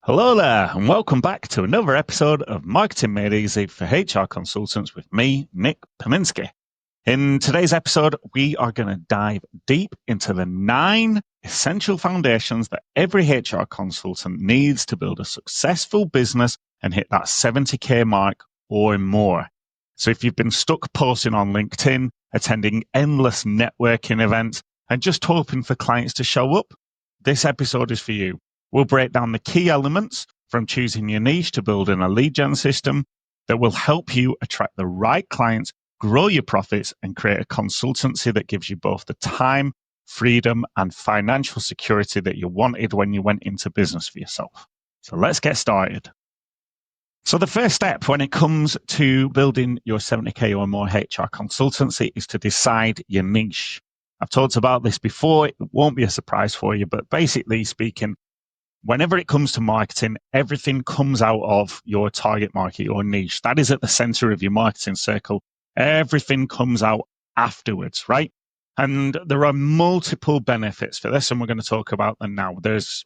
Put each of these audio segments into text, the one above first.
Hello there, and welcome back to another episode of Marketing Made Easy for HR Consultants with me, Nick Pominski. In today's episode, we are going to dive deep into the 9 essential foundations that every HR consultant needs to build a successful business and hit that 70K mark or more. So if you've been stuck posting on LinkedIn, attending endless networking events, and just hoping for clients to show up, this episode is for you. We'll break down the key elements from choosing your niche to building a lead gen system that will help you attract the right clients, grow your profits, and create a consultancy that gives you both the time, freedom, and financial security that you wanted when you went into business for yourself. So let's get started. So the first step when it comes to building your 70K or more HR consultancy is to decide your niche. I've talked about this before. It won't be a surprise for you, but basically speaking, whenever it comes to marketing, everything comes out of your target market, your niche. That is at the center of your marketing circle. Everything comes out afterwards, right? And there are multiple benefits for this, and we're going to talk about them now.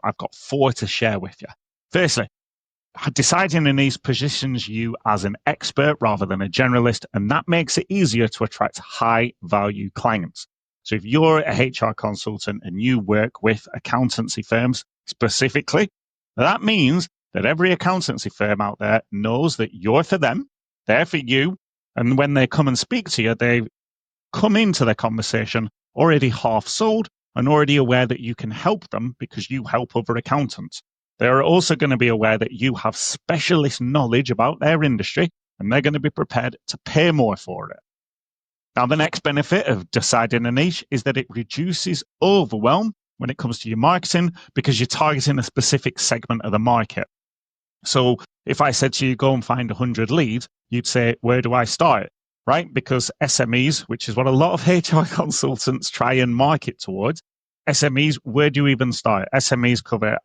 I've got 4 to share with you. Firstly, deciding a niche positions you as an expert rather than a generalist, and that makes it easier to attract high-value clients. So if you're a HR consultant and you work with accountancy firms specifically, that means that every accountancy firm out there knows that you're for them, they're for you, and when they come and speak to you, they come into the conversation already half sold and already aware that you can help them because you help other accountants. They're also going to be aware that you have specialist knowledge about their industry, and they're going to be prepared to pay more for it. Now, the next benefit of deciding a niche is that it reduces overwhelm when it comes to your marketing because you're targeting a specific segment of the market. So if I said to you, go and find 100 leads, you'd say, where do I start? Right? Because SMEs, which is what a lot of HR consultants try and market towards, SMEs, where do you even start? SMEs cover,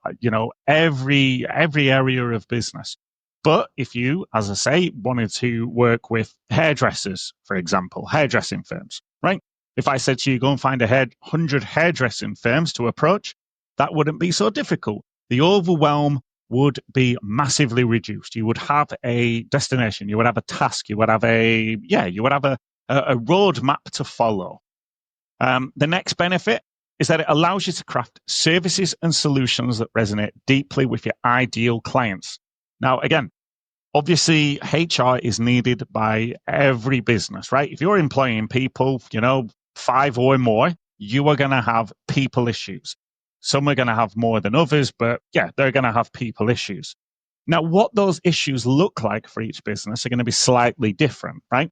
every area of business. But if you, as I say, wanted to work with hairdressers, for example, hairdressing firms, right? If I said to you, go and find 100 hairdressing firms to approach, that wouldn't be so difficult. The overwhelm would be massively reduced. You would have a destination, you would have a task, you would have a roadmap to follow. The next benefit is that it allows you to craft services and solutions that resonate deeply with your ideal clients. Now, again, obviously, HR is needed by every business, right? If you're employing people, 5 or more, you are going to have people issues. Some are going to have more than others, but yeah, they're going to have people issues. Now, what those issues look like for each business are going to be slightly different, right?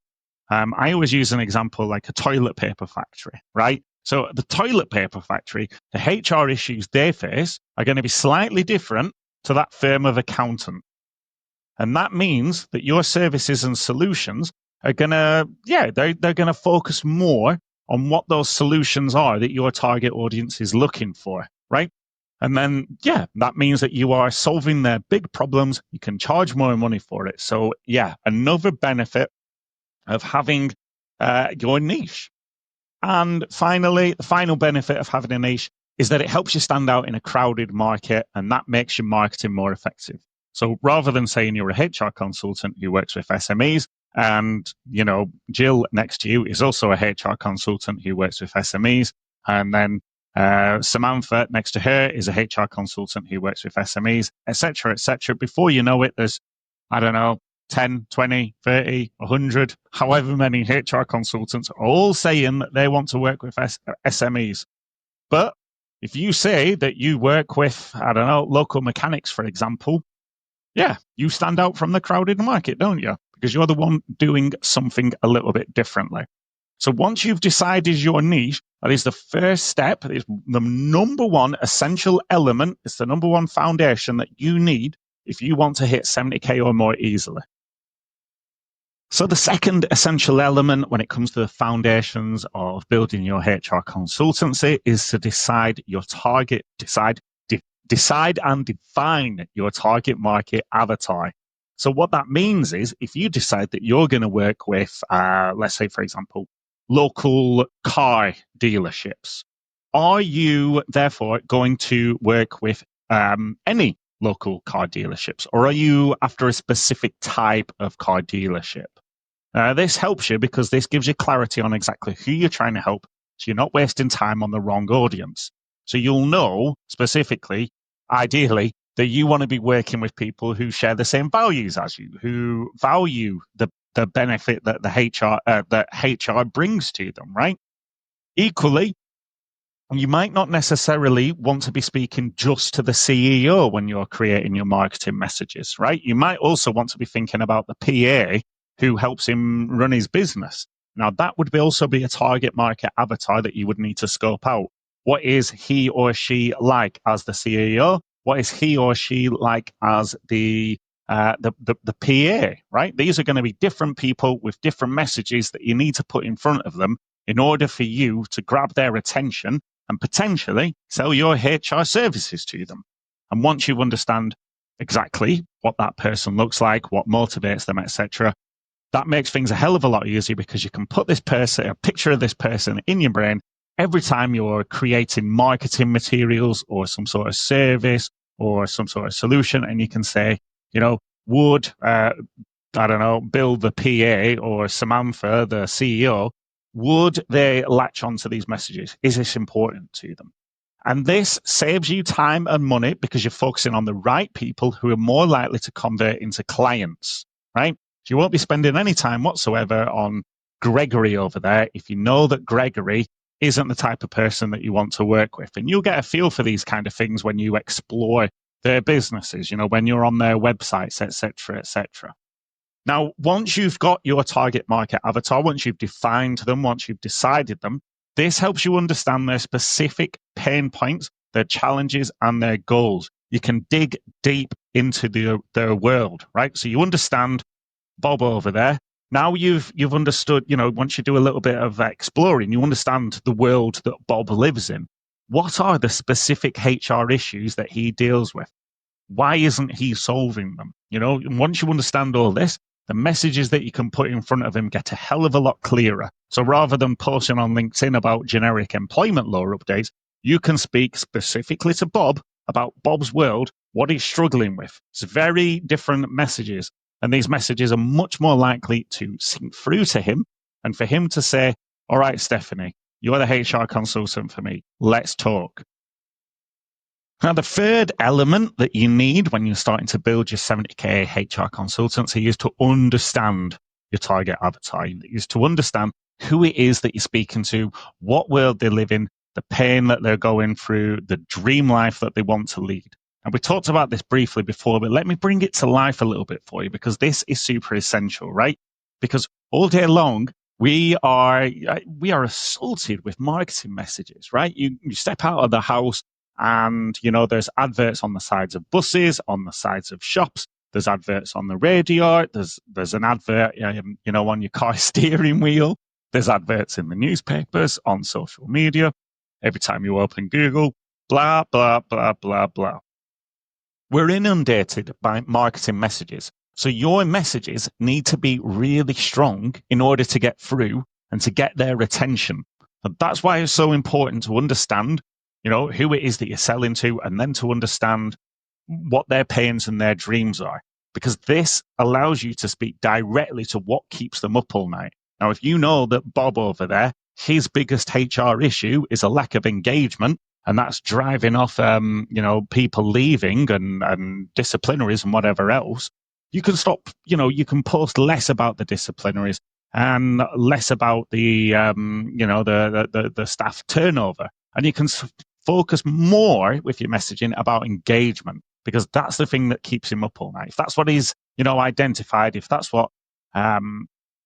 I always use an example like a toilet paper factory, right? So the toilet paper factory, the HR issues they face are going to be slightly different to that firm of accountant. And that means that your services and solutions are going to, they're going to focus more on what those solutions are that your target audience is looking for, right? And then, that means that you are solving their big problems. You can charge more money for it. So, another benefit of having your niche. And finally, the final benefit of having a niche is that it helps you stand out in a crowded market, and that makes your marketing more effective. So rather than saying you're a HR consultant who works with SMEs and, Jill next to you is also a HR consultant who works with SMEs, and then Samantha next to her is a HR consultant who works with SMEs, etc., etc. Before you know it, there's, 10, 20, 30, 100, however many HR consultants are all saying that they want to work with SMEs. But if you say that you work with, local mechanics, for example, you stand out from the crowded market, don't you? Because you're the one doing something a little bit differently. So once you've decided your niche, that is the first step. It's the number one essential element. It's the number one foundation that you need if you want to hit 70K or more easily. So the second essential element when it comes to the foundations of building your HR consultancy is to decide your target, decide and define your target market avatar. So what that means is if you decide that you're going to work with, let's say, for example, local car dealerships, are you therefore going to work with any local car dealerships, or are you after a specific type of car dealership? This helps you because this gives you clarity on exactly who you're trying to help, so you're not wasting time on the wrong audience. So you'll know specifically, ideally, that you want to be working with people who share the same values as you, who value the benefit that that HR brings to them, right? Equally, you might not necessarily want to be speaking just to the CEO when you're creating your marketing messages, right? You might also want to be thinking about the PA who helps him run his business. Now, that would also be a target market avatar that you would need to scope out. What is he or she like as the CEO? What is he or she like as the PA, right? These are going to be different people with different messages that you need to put in front of them in order for you to grab their attention and potentially sell your HR services to them. And once you understand exactly what that person looks like, what motivates them, etc., that makes things a hell of a lot easier because you can put this person, a picture of this person in your brain every time you're creating marketing materials or some sort of service or some sort of solution. And you can say, would, I don't know, Bill, the PA, or Samantha, the CEO, would they latch onto these messages? Is this important to them? And this saves you time and money because you're focusing on the right people who are more likely to convert into clients, right? So you won't be spending any time whatsoever on Gregory over there if you know that Gregory isn't the type of person that you want to work with. And you'll get a feel for these kind of things when you explore their businesses, when you're on their websites, etc., etc. Now, once you've got your target market avatar, once you've defined them, once you've decided them, this helps you understand their specific pain points, their challenges, and their goals. You can dig deep into their world, right? So you understand Bob over there. Now you've understood, once you do a little bit of exploring, you understand the world that Bob lives in. What are the specific HR issues that he deals with? Why isn't he solving them? And once you understand all this, the messages that you can put in front of him get a hell of a lot clearer. So rather than posting on LinkedIn about generic employment law updates, you can speak specifically to Bob about Bob's world, what he's struggling with. It's very different messages. And these messages are much more likely to sink through to him and for him to say, all right, Stephanie, you're the HR consultant for me. Let's talk. Now, the third element that you need when you're starting to build your 70K HR consultancy is to understand your target avatar, is to understand who it is that you're speaking to, what world they live in, the pain that they're going through, the dream life that they want to lead. And we talked about this briefly before, but let me bring it to life a little bit for you because this is super essential, right? Because all day long, we are assaulted with marketing messages, right? You step out of the house and, there's adverts on the sides of buses, on the sides of shops. There's adverts on the radio. There's an advert, on your car steering wheel. There's adverts in the newspapers, on social media. Every time you open Google, blah, blah, blah, blah, blah. We're inundated by marketing messages. So your messages need to be really strong in order to get through and to get their attention. And that's why it's so important to understand, who it is that you're selling to, and then to understand what their pains and their dreams are. Because this allows you to speak directly to what keeps them up all night. Now, if you know that Bob over there, his biggest HR issue is a lack of engagement, and that's driving off, people leaving and disciplinaries and whatever else, you can stop, you can post less about the disciplinaries and less about the staff turnover. And you can focus more with your messaging about engagement, because that's the thing that keeps him up all night. If that's what he's, identified, if that's what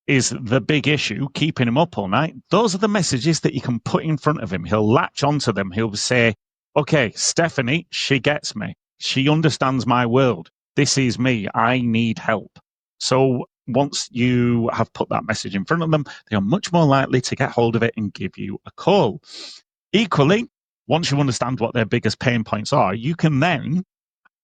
is the big issue, keeping him up all night, those are the messages that you can put in front of him. He'll latch onto them. He'll say, okay, Stephanie, she gets me. She understands my world. This is me. I need help. So once you have put that message in front of them, they are much more likely to get hold of it and give you a call. Equally, once you understand what their biggest pain points are, you can then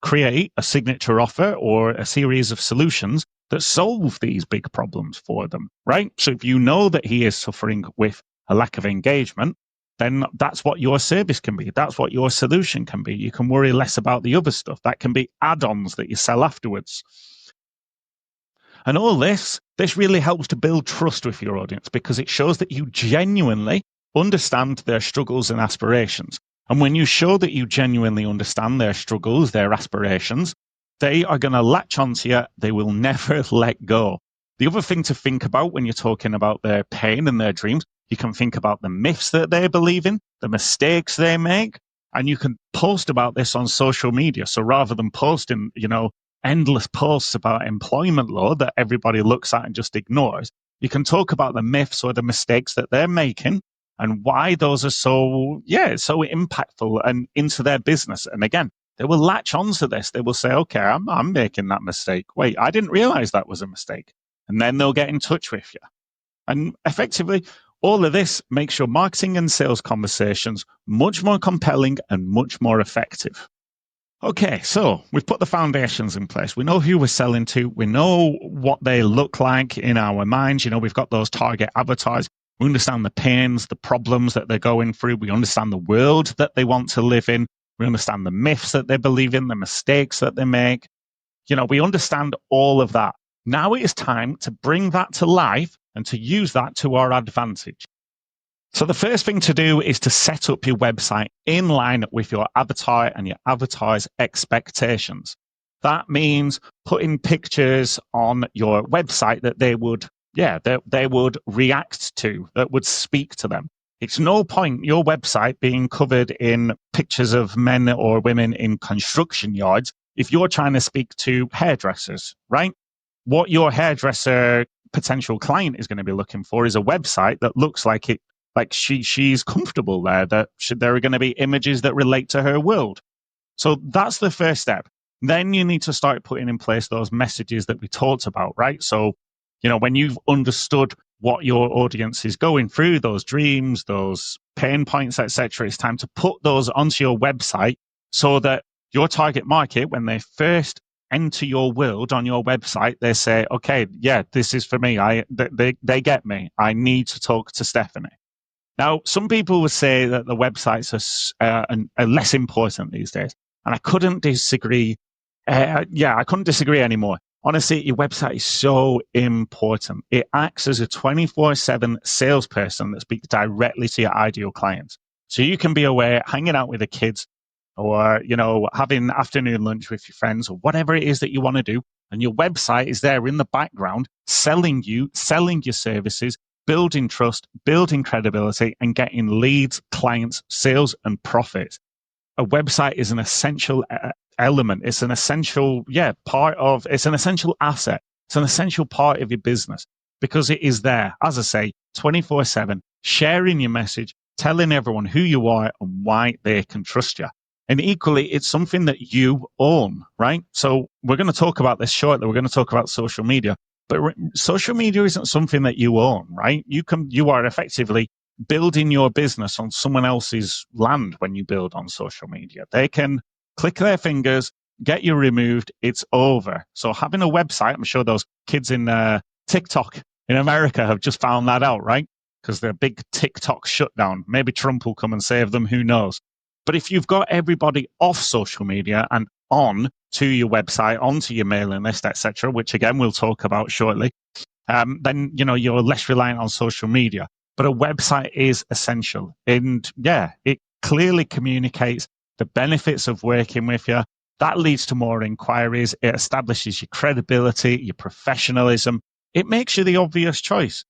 create a signature offer or a series of solutions that solve these big problems for them, right? So if you know that he is suffering with a lack of engagement, then that's what your service can be. That's what your solution can be. You can worry less about the other stuff. That can be add-ons that you sell afterwards. And all this really helps to build trust with your audience because it shows that you genuinely understand their struggles and aspirations. And when you show that you genuinely understand their struggles, their aspirations, they are going to latch onto you. They will never let go. The other thing to think about when you're talking about their pain and their dreams, you can think about the myths that they believe in, the mistakes they make, and you can post about this on social media. So rather than posting, endless posts about employment law that everybody looks at and just ignores, you can talk about the myths or the mistakes that they're making and why those are so impactful and into their business. And again, they will latch onto this. They will say, okay, I'm making that mistake. Wait, I didn't realize that was a mistake. And then they'll get in touch with you. And effectively, all of this makes your marketing and sales conversations much more compelling and much more effective. Okay, so we've put the foundations in place. We know who we're selling to. We know what they look like in our minds. We've got those target avatars. We understand the pains, the problems that they're going through. We understand the world that they want to live in. We understand the myths that they believe in, the mistakes that they make. We understand all of that. Now it is time to bring that to life and to use that to our advantage. So the first thing to do is to set up your website in line with your avatar and your avatar's expectations. That means putting pictures on your website that they would react to, that would speak to them. It's no point your website being covered in pictures of men or women in construction yards if you're trying to speak to hairdressers, right? What your hairdresser potential client is going to be looking for is a website that looks like it, like she's comfortable there, that there are going to be images that relate to her world. So that's the first step. Then you need to start putting in place those messages that we talked about, right? So, when you've understood what your audience is going through, those dreams, those pain points, etc., it's time to put those onto your website so that your target market, when they first enter your world on your website, they say, okay, yeah, this is for me. They get me. I need to talk to Stephanie. Now, some people would say that the websites are less important these days, and I couldn't disagree. I couldn't disagree anymore. Honestly, your website is so important. It acts as a 24/7 salesperson that speaks directly to your ideal clients. So you can be away hanging out with the kids or, having afternoon lunch with your friends or whatever it is that you want to do. And your website is there in the background, selling your services, building trust, building credibility, and getting leads, clients, sales, and profits. A website is an essential element. It's an essential, it's an essential asset. It's an essential part of your business because it is there, as I say, 24/7, sharing your message, telling everyone who you are and why they can trust you. And equally, it's something that you own, right? So we're going to talk about this shortly. We're going to talk about social media. But social media isn't something that you own, right? You are effectively building your business on someone else's land when you build on social media. They can click their fingers, get you removed, it's over. So having a website, I'm sure those kids in TikTok in America have just found that out, right? Because they're big TikTok shutdown. Maybe Trump will come and save them, who knows? But if you've got everybody off social media and on to your website, onto your mailing list, etc., which again we'll talk about shortly, then you're less reliant on social media. But a website is essential, and it clearly communicates the benefits of working with you. That leads to more inquiries. It establishes your credibility, your professionalism. It makes you the obvious choice.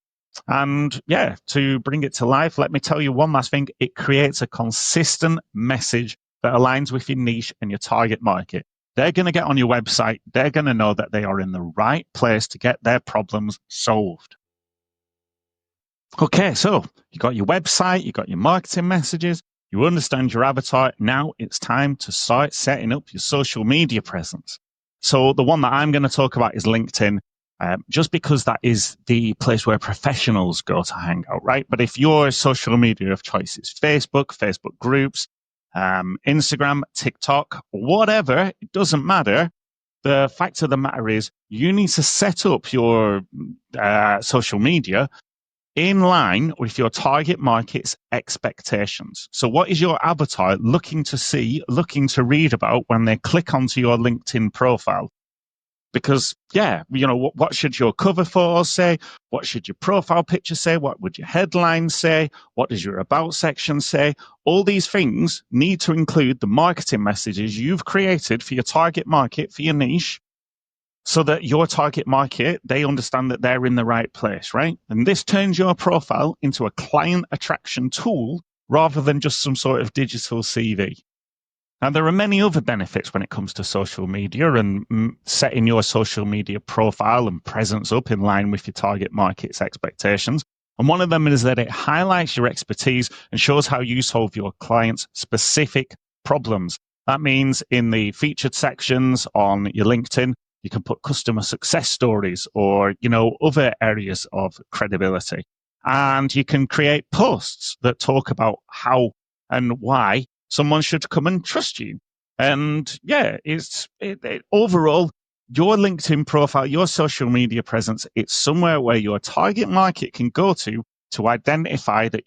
And to bring it to life, let me tell you one last thing. It creates a consistent message that aligns with your niche and your target market. They're going to get on your website. They're going to know that they are in the right place to get their problems solved. Okay, so you got your website, you got your marketing messages, you understand your avatar. Now it's time to start setting up your social media presence. So the one that I'm going to talk about is LinkedIn. Just because that is the place where professionals go to hang out, right? But if your social media of choice is Facebook groups, Instagram, TikTok, whatever, it doesn't matter. The fact of the matter is you need to set up your social media in line with your target market's expectations. So what is your avatar looking to see, looking to read about when they click onto your LinkedIn profile? Because, what should your cover photo say? What should your profile picture say? What would your headline say? What does your about section say? All these things need to include the marketing messages you've created for your target market, for your niche, so that your target market, they understand that they're in the right place, right? And this turns your profile into a client attraction tool rather than just some sort of digital CV. Now, there are many other benefits when it comes to social media and setting your social media profile and presence up in line with your target market's expectations. And one of them is that it highlights your expertise and shows how you solve your clients' specific problems. That means in the featured sections on your LinkedIn, you can put customer success stories or, other areas of credibility. And you can create posts that talk about how and why someone should come and trust you. And overall, your LinkedIn profile, your social media presence, it's somewhere where your target market can go to identify that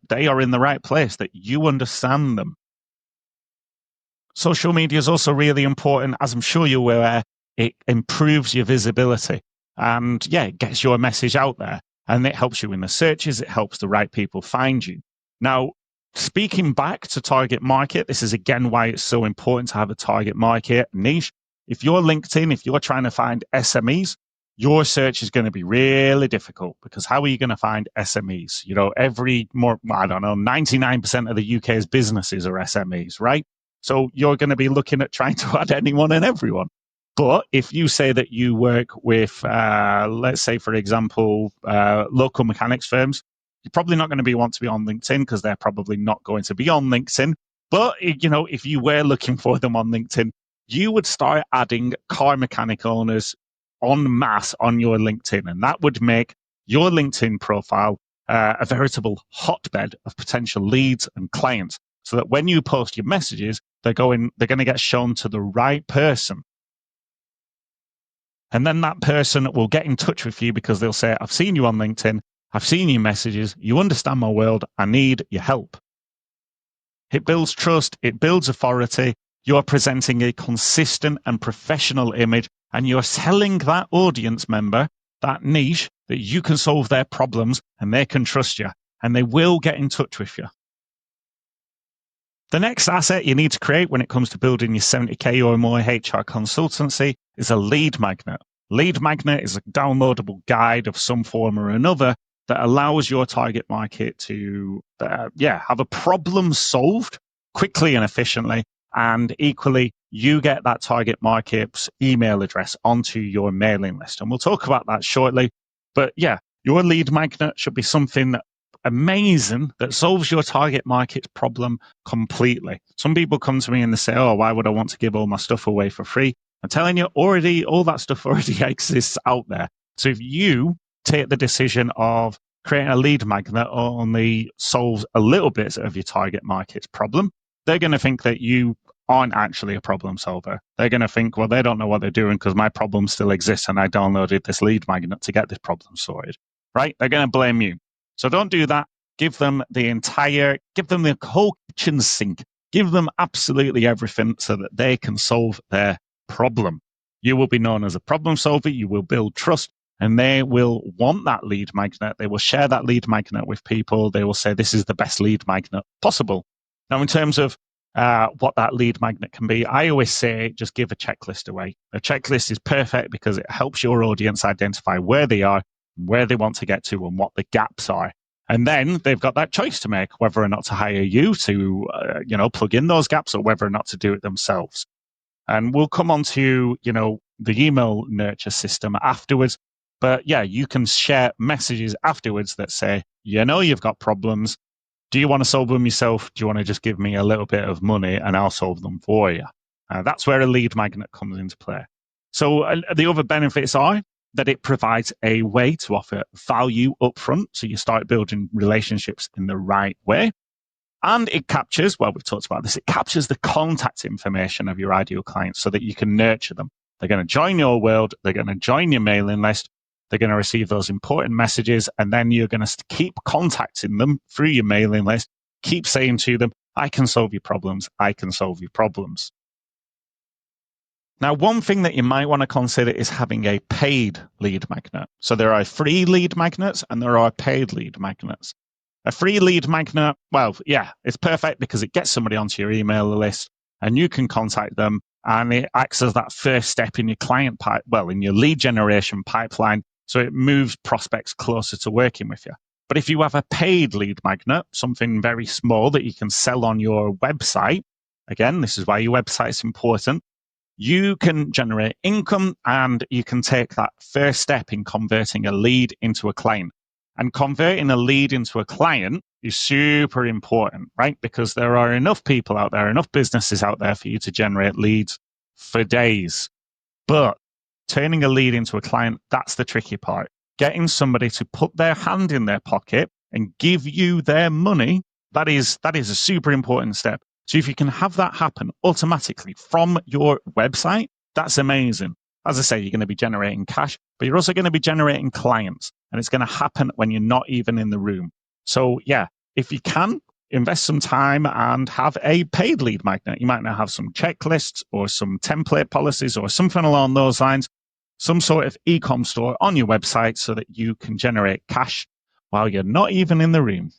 they are in the right place, that you understand them. Social media is also really important, as I'm sure you're aware. It improves your visibility and it gets your message out there, and it helps you in the searches. It helps the right people find you. Now, speaking back to target market, this is again why it's so important to have a target market niche. If you're LinkedIn, if you're trying to find SMEs, your search is going to be really difficult, because how are you going to find SMEs? 99% of the UK's businesses are SMEs, right? So you're going to be looking at trying to add anyone and everyone. But if you say that you work with, let's say, for example, local mechanics firms, you're probably not going to want to be on LinkedIn, because they're probably not going to be on LinkedIn. But, if you were looking for them on LinkedIn, you would start adding car mechanic owners en masse on your LinkedIn. And that would make your LinkedIn profile a veritable hotbed of potential leads and clients, so that when you post your messages, they're going to get shown to the right person. And then that person will get in touch with you, because they'll say, I've seen you on LinkedIn. I've seen your messages. You understand my world. I need your help. It builds trust. It builds authority. You're presenting a consistent and professional image, and you're telling that audience member, that niche, that you can solve their problems and they can trust you, and they will get in touch with you. The next asset you need to create when it comes to building your 70K or more HR consultancy is a lead magnet. Lead magnet is a downloadable guide of some form or another that allows your target market to have a problem solved quickly and efficiently. And equally, you get that target market's email address onto your mailing list. And we'll talk about that shortly. But your lead magnet should be something amazing that solves your target market's problem completely. Some people come to me and they say, oh, why would I want to give all my stuff away for free? I'm telling you, all that stuff already exists out there. So if you take the decision of creating a lead magnet that only solves a little bit of your target market's problem, they're going to think that you aren't actually a problem solver. They're going to think, well, they don't know what they're doing, because my problem still exists and I downloaded this lead magnet to get this problem sorted, right? They're going to blame you. So don't do that. Give them the whole kitchen sink. Give them absolutely everything so that they can solve their problem. You will be known as a problem solver. You will build trust, and they will want that lead magnet. They will share that lead magnet with people. They will say, this is the best lead magnet possible. Now, in terms of what that lead magnet can be, I always say, just give a checklist away. A checklist is perfect because it helps your audience identify where they are, where they want to get to, and what the gaps are. And then they've got that choice to make, whether or not to hire you to, plug in those gaps, or whether or not to do it themselves. And we'll come on to, the email nurture system afterwards. But you can share messages afterwards that say, you've got problems. Do you want to solve them yourself? Do you want to just give me a little bit of money and I'll solve them for you? That's where a lead magnet comes into play. So the other benefits are that it provides a way to offer value upfront. So you start building relationships in the right way. And it captures, we've talked about this, it captures the contact information of your ideal clients so that you can nurture them. They're going to join your world. They're going to join your mailing list. They're going to receive those important messages, and then you're going to keep contacting them through your mailing list, keep saying to them, I can solve your problems. I can solve your problems. Now, one thing that you might want to consider is having a paid lead magnet. So there are free lead magnets and there are paid lead magnets. A free lead magnet, well, yeah, it's perfect because it gets somebody onto your email list and you can contact them, and it acts as that first step in your in your lead generation pipeline. So it moves prospects closer to working with you. But if you have a paid lead magnet, something very small that you can sell on your website, again, this is why your website's important, you can generate income and you can take that first step in converting a lead into a client. And converting a lead into a client is super important, right? Because there are enough people out there, enough businesses out there for you to generate leads for days. But turning a lead into a client, that's the tricky part. Getting somebody to put their hand in their pocket and give you their money, that is a super important step. So if you can have that happen automatically from your website, that's amazing. As I say, you're going to be generating cash, but you're also going to be generating clients, and it's going to happen when you're not even in the room. So yeah, if you can, invest some time and have a paid lead magnet. You might now have some checklists or some template policies or something along those lines, some sort of e-com store on your website so that you can generate cash while you're not even in the room.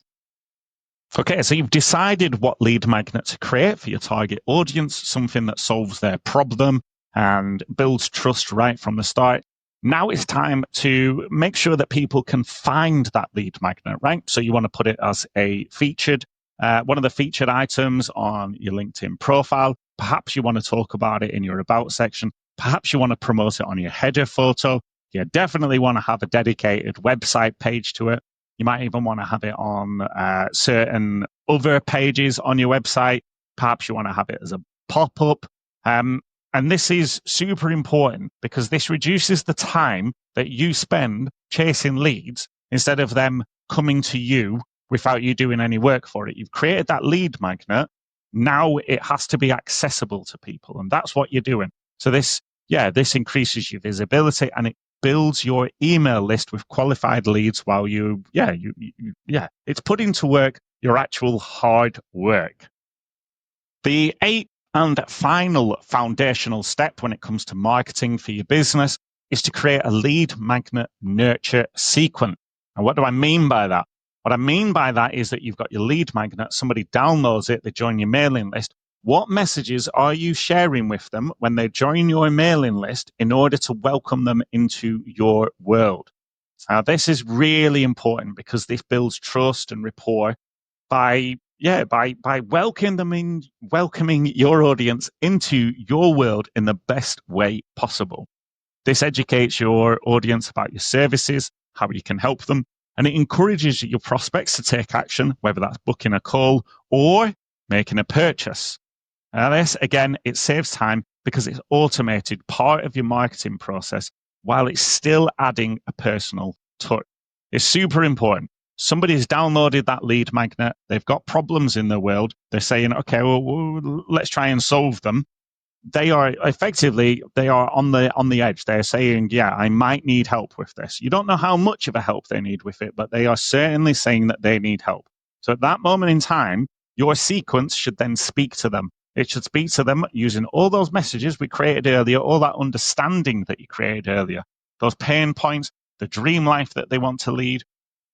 Okay, so you've decided what lead magnet to create for your target audience, something that solves their problem and builds trust right from the start. Now it's time to make sure that people can find that lead magnet, right? So you want to put it as a featured, one of the featured items on your LinkedIn profile. Perhaps you want to talk about it in your about section. Perhaps you want to promote it on your header photo. You definitely want to have a dedicated website page to it. You might even want to have it on certain other pages on your website. Perhaps you want to have it as a pop-up. And this is super important because this reduces the time that you spend chasing leads instead of them coming to you without you doing any work for it. You've created that lead magnet. Now it has to be accessible to people, and that's what you're doing. So this increases your visibility and it builds your email list with qualified leads while it's putting to work your actual hard work. The eighth and final foundational step when it comes to marketing for your business is to create a lead magnet nurture sequence. And what do I mean by that? What I mean by that is that you've got your lead magnet, somebody downloads it, they join your mailing list. What messages are you sharing with them when they join your mailing list in order to welcome them into your world? Now, this is really important because this builds trust and rapport by welcoming your audience into your world in the best way possible. This educates your audience about your services, how you can help them, and it encourages your prospects to take action, whether that's booking a call or making a purchase. Now, this, again, it saves time because it's automated part of your marketing process while it's still adding a personal touch. It's super important. Somebody's downloaded that lead magnet. They've got problems in their world. They're saying, okay, well, let's try and solve them. They are on the edge. They're saying, yeah, I might need help with this. You don't know how much of a help they need with it, but they are certainly saying that they need help. So at that moment in time, your sequence should then speak to them. It should speak to them using all those messages we created earlier, all that understanding that you created earlier, those pain points, the dream life that they want to lead.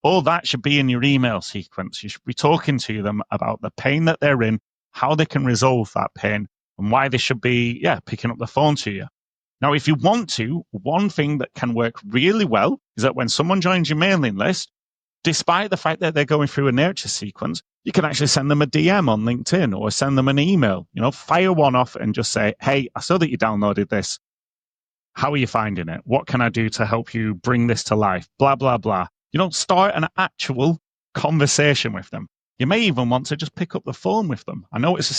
All that should be in your email sequence. You should be talking to them about the pain that they're in, how they can resolve that pain, and why they should be, picking up the phone to you. Now, if you want to, one thing that can work really well is that when someone joins your mailing list, despite the fact that they're going through a nurture sequence, you can actually send them a DM on LinkedIn or send them an email. Fire one off and just say, hey, I saw that you downloaded this. How are you finding it? What can I do to help you bring this to life? Blah, blah, blah. Start an actual conversation with them. You may even want to just pick up the phone with them. I know it's a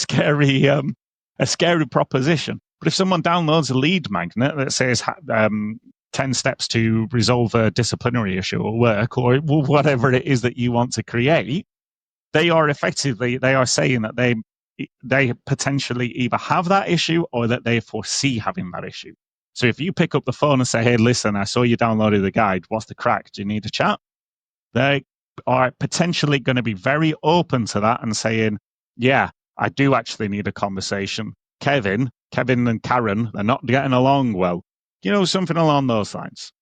scary proposition, but if someone downloads a lead magnet that says 10 steps to resolve a disciplinary issue at work or whatever it is that you want to create, they are saying that they potentially either have that issue or that they foresee having that issue. So if you pick up the phone and say, hey, listen, I saw you downloaded the guide. What's the crack? Do you need a chat? They are potentially going to be very open to that and saying, yeah, I do actually need a conversation. Kevin and Karen, they're not getting along well. Something along those lines.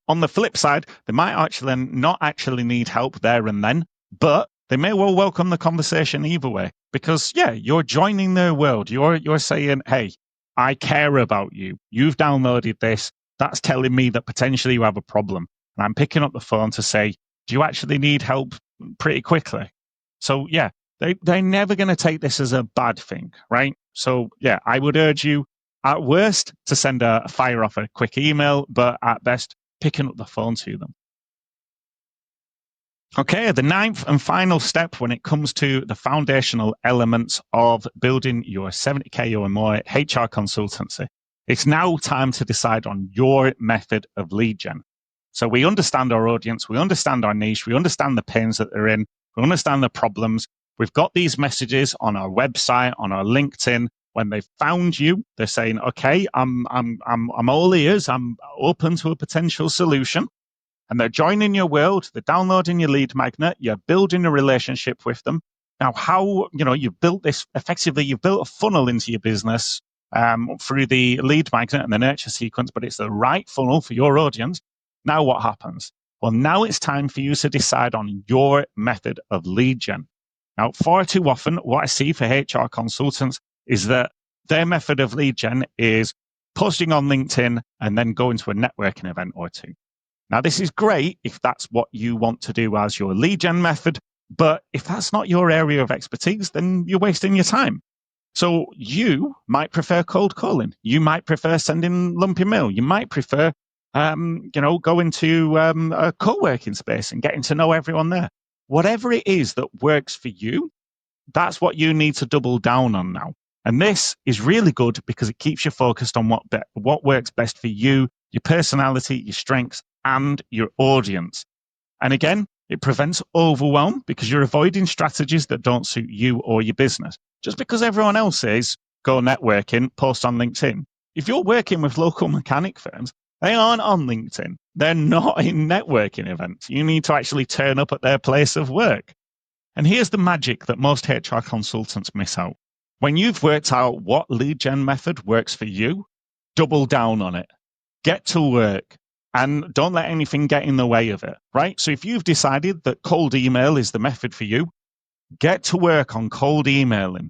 On the flip side, they might actually not actually need help there and then, but they may well welcome the conversation either way because, yeah, you're joining their world. You're saying, hey, I care about you. You've downloaded this. That's telling me that potentially you have a problem. And I'm picking up the phone to say, do you actually need help pretty quickly? So, yeah, they're never going to take this as a bad thing, right? So, yeah, I would urge you at worst to send fire off a quick email, but at best, picking up the phone to them. Okay, the ninth and final step when it comes to the foundational elements of building your 70K or more HR consultancy. It's now time to decide on your method of lead gen. So we understand our audience, we understand our niche, we understand the pains that they're in, we understand the problems. We've got these messages on our website, on our LinkedIn. When they've found you, they're saying, okay, I'm all ears. I'm open to a potential solution. And they're joining your world. They're downloading your lead magnet. You're building a relationship with them. Now, how, you've built this effectively, you've built a funnel into your business through the lead magnet and the nurture sequence, but it's the right funnel for your audience. Now what happens? Well, now it's time for you to decide on your method of lead gen. Now, far too often, what I see for HR consultants is that their method of lead gen is posting on LinkedIn and then going to a networking event or two. Now, this is great if that's what you want to do as your lead gen method, but if that's not your area of expertise, then you're wasting your time. So you might prefer cold calling. You might prefer sending lumpy mail. You might prefer, going to a co-working space and getting to know everyone there. Whatever it is that works for you, that's what you need to double down on now. And this is really good because it keeps you focused on what works best for you, your personality, your strengths, and your audience. And again, it prevents overwhelm because you're avoiding strategies that don't suit you or your business. Just because everyone else says, go networking, post on LinkedIn. If you're working with local mechanic firms, they aren't on LinkedIn. They're not in networking events. You need to actually turn up at their place of work. And here's the magic that most HR consultants miss out. When you've worked out what lead gen method works for you, double down on it. Get to work and don't let anything get in the way of it, right? So if you've decided that cold email is the method for you, get to work on cold emailing.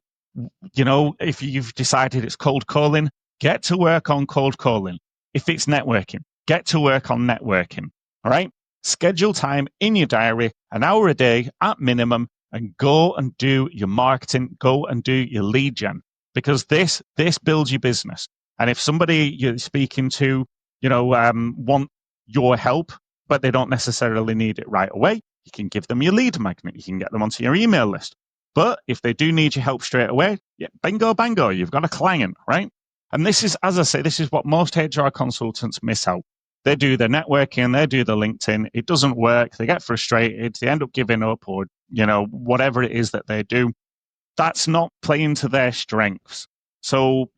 If you've decided it's cold calling, get to work on cold calling. If it's networking, get to work on networking, all right? Schedule time in your diary, an hour a day at minimum, and go and do your marketing, go and do your lead gen, because this builds your business. And if somebody you're speaking to, want your help, but they don't necessarily need it right away, you can give them your lead magnet. You can get them onto your email list. But if they do need your help straight away, bingo, bango, you've got a client, right? And this is, as I say, this is what most HR consultants miss out. They do the networking, they do the LinkedIn. It doesn't work. They get frustrated. They end up giving up or, whatever it is that they do. That's not playing to their strengths. So,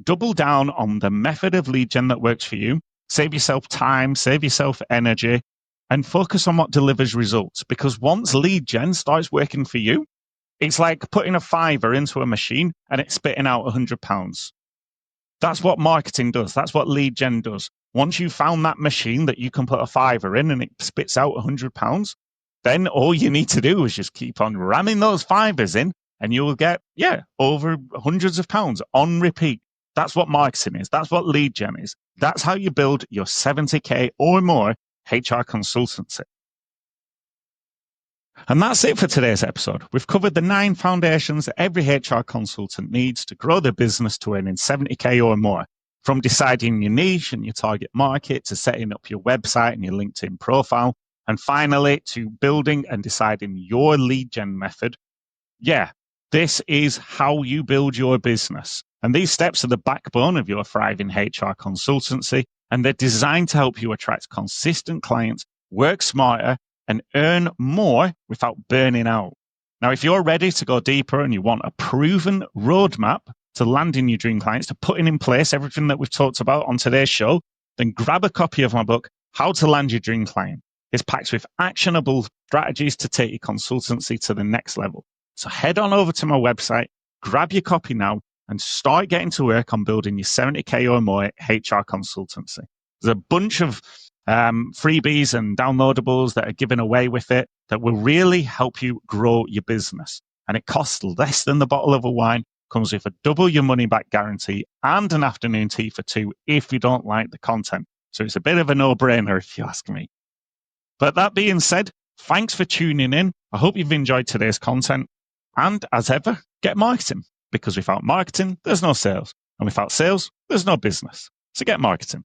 double down on the method of lead gen that works for you. Save yourself time, save yourself energy, and focus on what delivers results. Because once lead gen starts working for you, it's like putting a fiver into a machine and it's spitting out £100. That's what marketing does. That's what lead gen does. Once you've found that machine that you can put a fiver in and it spits out £100, then all you need to do is just keep on ramming those fivers in and you'll get, over hundreds of pounds on repeat. That's what marketing is. That's what lead gen is. That's how you build your 70K or more HR consultancy. And that's it for today's episode. We've covered the 9 foundations that every HR consultant needs to grow their business to earning 70K or more. From deciding your niche and your target market to setting up your website and your LinkedIn profile. And finally, to building and deciding your lead gen method. This is how you build your business. And these steps are the backbone of your thriving HR consultancy. And they're designed to help you attract consistent clients, work smarter, and earn more without burning out. Now, if you're ready to go deeper and you want a proven roadmap to landing your dream clients, to putting in place everything that we've talked about on today's show, then grab a copy of my book, How to Land Your Dream Client. It's packed with actionable strategies to take your consultancy to the next level. So head on over to my website, grab your copy now, and start getting to work on building your 70K or more HR consultancy. There's a bunch of freebies and downloadables that are given away with it that will really help you grow your business. And it costs less than the bottle of a wine, comes with a double your money back guarantee and an afternoon tea for two if you don't like the content. So it's a bit of a no-brainer if you ask me. But that being said, thanks for tuning in. I hope you've enjoyed today's content. And as ever, get marketing, because without marketing, there's no sales. And without sales, there's no business. So get marketing.